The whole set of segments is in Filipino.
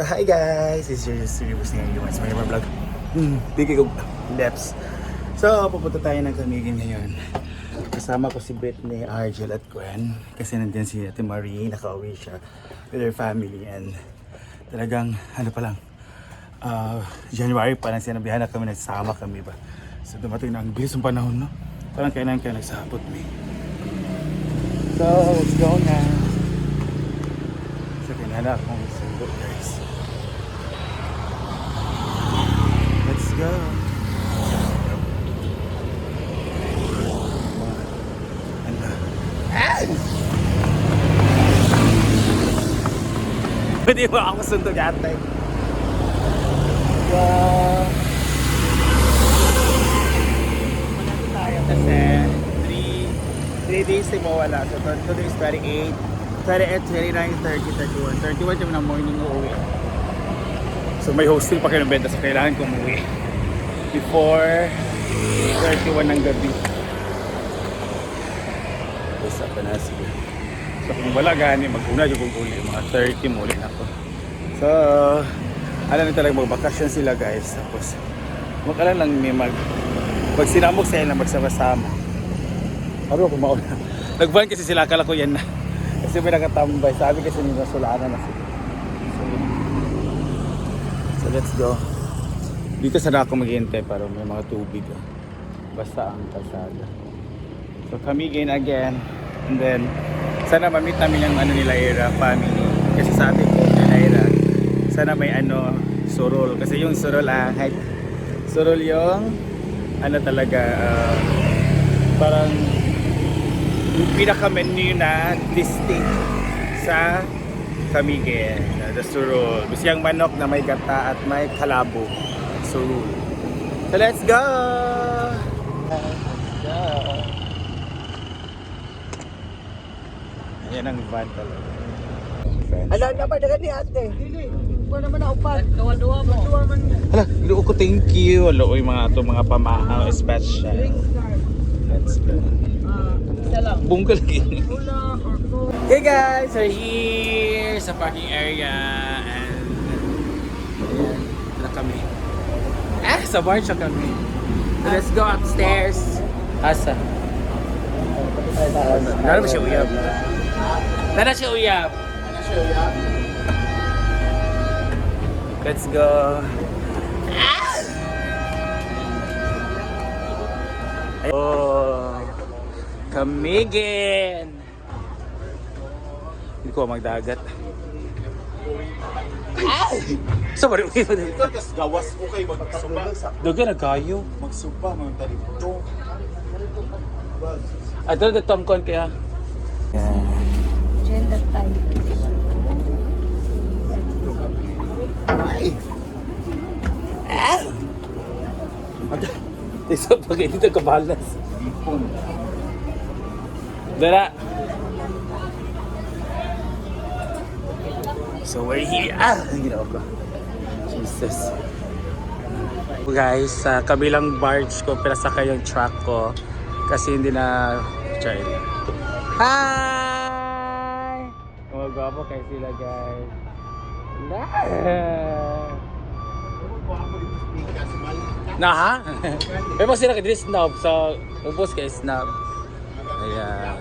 Hi guys, it's your serious ngayon yung my vlog. Bigay ko leps. So, pupunta tayo ng Camiguin ngayon. Kasama ko si Britney, Argel at Gwen. Kasi nandiyan si Ate Marie, nakauwi siya with her family. And talagang, ano pa lang, January pa lang sinabihan na kami, nagsama kami ba. So, dumating na ang bilis ng panahon, no? Parang kailan kayo nagsabot me. So, let's go na. So, kinala akong sundo guys. Let's go. Pwede mo ako sundog atay. Manalo tayo kasi 3 days na mawala. So today is 28, 29, 30, 31. 31 yung na morning uuwi. So may hostel pa kayo ng benta, so kailangan ko umuwi before 31 ng gabi. Isa pa na sige. So kung wala gani, mag-una yung kung uli, mga 30 muli na ako. So alam nyo talaga magbakasyon sila guys. Tapos makalan lang may pag sinamok sila na magsama-sama. Ano ako mauna. Nag-van kasi sila, akala ko yan na. Kasi may nakatambay. Sabi kasi nila sulanan na sila. So let's go. Dito sana ako maghihintay para may mga tubig. Basta ang kalsada. So Camiguin again. And then sana ma-meet namin yung ano nila Ira family. Kasi sabi ko nila Ira, sana may ano surol. Kasi yung surol surol yung ano talaga parang yung pinaka-menu na distinct sa Camiguin. The surol. Gusto yung manok na may gata at may kalabo. Surol. So let's go! Let's go! Ayan ang van talaga. Ala naman dagan ni ate. Dili. Kuha naman na upat. Duwa-duwa mo. Hala, luo ko thank you. Alo yung mga to mga pamahaw special. Let's go. Isa lang. Bungkal lagi. Ula or go. Hey guys, we're here sa parking area and ayan, na kami. Sa bar siya kami. So let's go upstairs. Asa? Nara ba siya uyab? Nara siya uyab. Let's go. Oh, Camiguin. Hindi ko magdagat. So, bari mo yun. Ito, tas gawas ko kayo magsuba. Doga na kayo. Magsuba, mga talito. Ito na Tom Con kaya. Gender time. Isa pag dito ka balance. Ipon. Dara. So we're here. Ang ginawa ko. Jesus. Guys, sa kabilang barge ko, pinasakay yung truck ko. Kasi hindi na child. Hi! Oh, gwapo kayo sila guys. Na ha? May mo sila kay snob sa ubos kay snob. Ayan.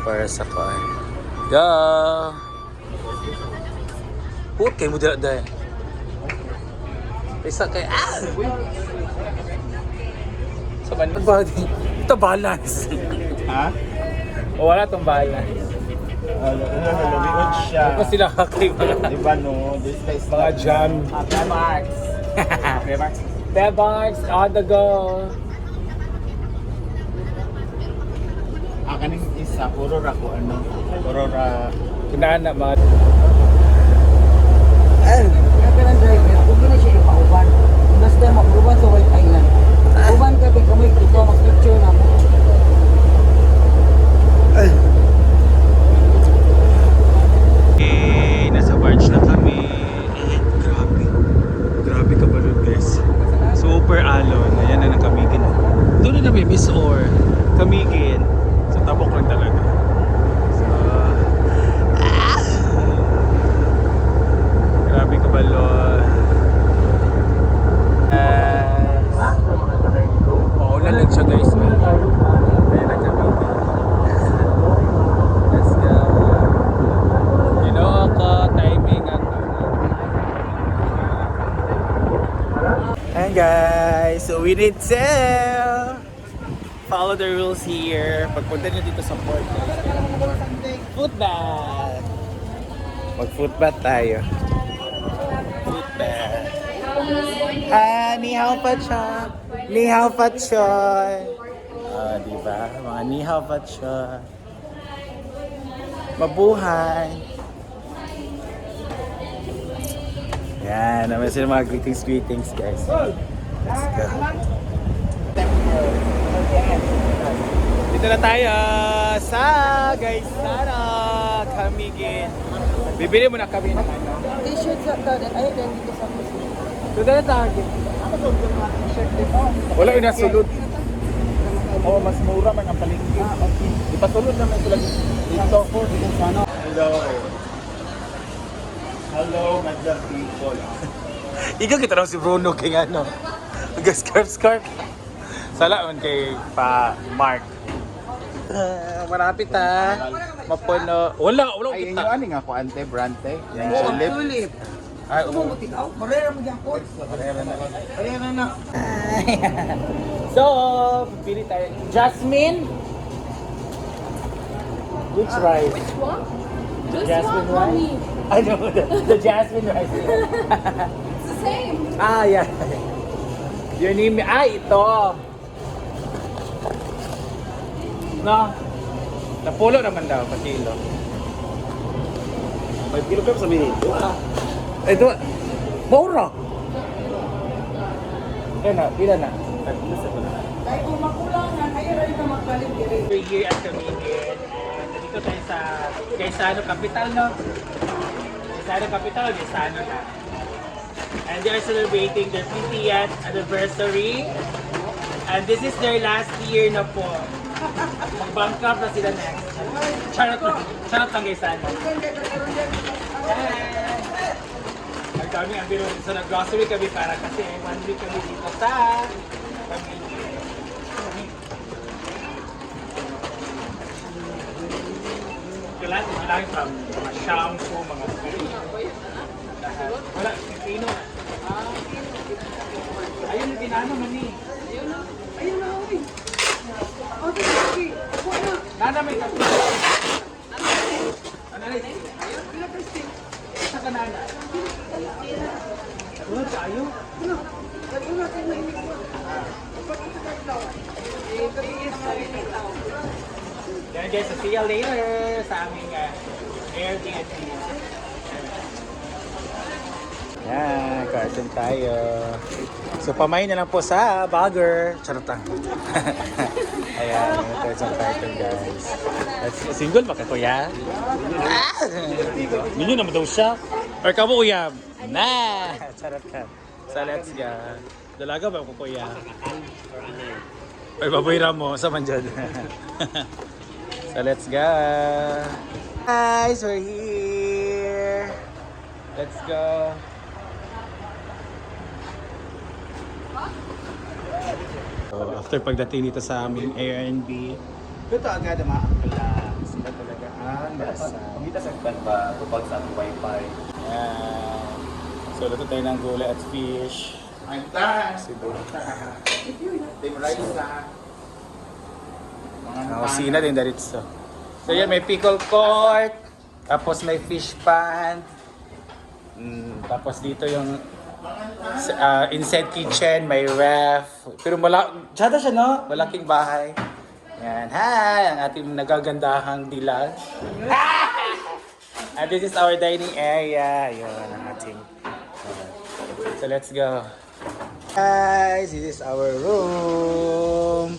Para sa car. Go! Put kay mo dala. Isa kay sa so, body. Ito balance. Ha? O wala tong balance. Lumiod siya. Ano sila kaki Diba no? This is mga jam. Bemarks. Bemarks on the go. Kaning isa, puro ra ko ano. Puro ra. Kinana mga Kaya ka ng driver, huwag mo na siya ipauban. Basta makuban sa White Island. Uban ka, kamay ito, mag-picture na mo. Okay, nasa barge na kami. Grabe. Grabe ka ba nun guys. Super alon. Ayan na ng Camiguin. Doon na may Miss Or. Camiguin. So tabok lang talaga. So Ayan guys, so we need to follow the rules here. Pagpunta nyo dito sa port, footbath. Mag-footbath tayo. Footbath. Ni hao pa siya. Ni hao pa siya. Diba? Mga ni hao pa siya. Mabuhay. Yan, naman sila mga greetings guys. Let's go. Dito na tayo sa guys, sana Camiguin. Bibili mo na kami ng ano. T-shirt sa tayo. Ay, then dito sa puso. Dito na tayo. Wala yung nasulod. Oo, mas mura man ang palengke. Ipasulod naman sila dito. Hello. Hello, madam people. Ikaw kita lang si Bruno kay ano. Scarf. Sala man kay pa Mark. Marapit ha. Mapuno. Wala Ay, kita. yung ani nga ko, ante, brante. Yung Oo, tulip. tulip. Ay, Umuti ka. Marera mo dyan po. Marera na. So, pili tayo. Jasmine? Which rice? Which one? This Jasmine one, rice? mommy. I know, the jasmine rice. It's the same. Yeah. Your name, ito. No? Napulo naman daw, pakilo. May kilo ka sa minito? Ito, mura. Yan na, pila na. Dahil kung makulang na, kaya rin ka magpalit diri. We're here at Camiguin. Dito tayo sa Quezano Capital, no? Quezano Capital, Quezano na. And they are celebrating their 50th anniversary. And this is their last year na po. Mag-bankrupt na sila next. Charot lang Quezano. Ang kami ang biro sa nag-grocery kami para kasi 1 week kami dito sa Camiguin. Kailangan from mga shampoo, mga wala, pino. Ayun yung ginano man eh. Ayun na, uy. Okay, okay. Ako na. Nana may kape. Ano rin? Sa kanana. Ano tayo? Ano? Lagi na kayo na inig mo. Pagkakasakit daw. Yan guys, so see you later sa aming Airbnb. Yan, carton tayo. So pamain na lang po sa burger. Charot lang. Ayan, carton guys. Single ba ka kuya? Ninyo naman daw siya. Or ka mo kuya? Na! Charot ka. So let's go. Dalaga ba ko kuya? Or babayra mo sa manjad. So let's go. Guys, we're here. Let's go. So after pagdating dito sa aming Airbnb, ito agad ang makakala. Sila talaga ang nasa. Hindi sa ba tupag sa wifi. Yan. So luto tayo ng gulay at fish. I'm done. Siguro. Team rice na. Kusina din daritso. So yan, may pickle court. Tapos may fish pan. Tapos dito yung inside kitchen, may ref. Pero tsada siya, no? Malaking bahay. Yan. Hi! Ang ating nagagandahang dilag. And this is our dining area. Yun ang ating. So let's go. Guys, this is our room.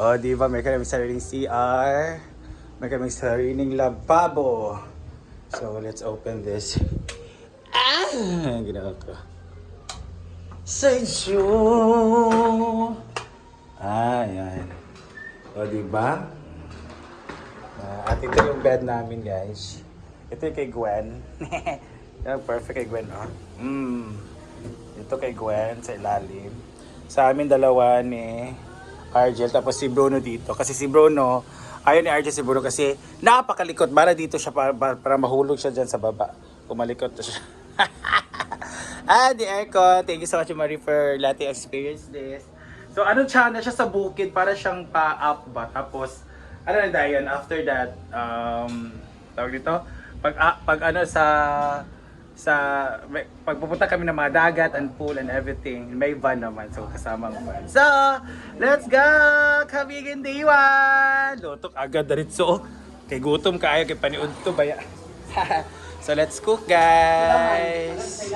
O, di ba? May kaming sariling CR. May kaming sariling lababo. So, let's open this. Ginawa ko. Sensu! Ayan. O, diba? At ito yung bed namin, guys. Ito yung kay Gwen. Perfect kay Gwen, oh. Ito kay Gwen, sa ilalim. Sa amin dalawa ni Argel, tapos si Bruno dito. Kasi si Bruno, ayaw ni Argel si Bruno kasi napakalikot. Para dito siya, para mahulog siya dyan sa baba. Kumalikot siya. The aircon. Thank you so much, Marie, for letting us experience this. So, ano siya, na siya sa bukid, para siyang pa-up ba? Tapos, ano na dayon, after that, tawag dito, pag ano pag pupunta kami ng mga dagat and pool and everything, may van naman, so kasamang van. So, let's go! Kamigin Day 1! Lutok agad daritso. Kay gutom kaayo, kay paniud to baya. So, let's cook, guys!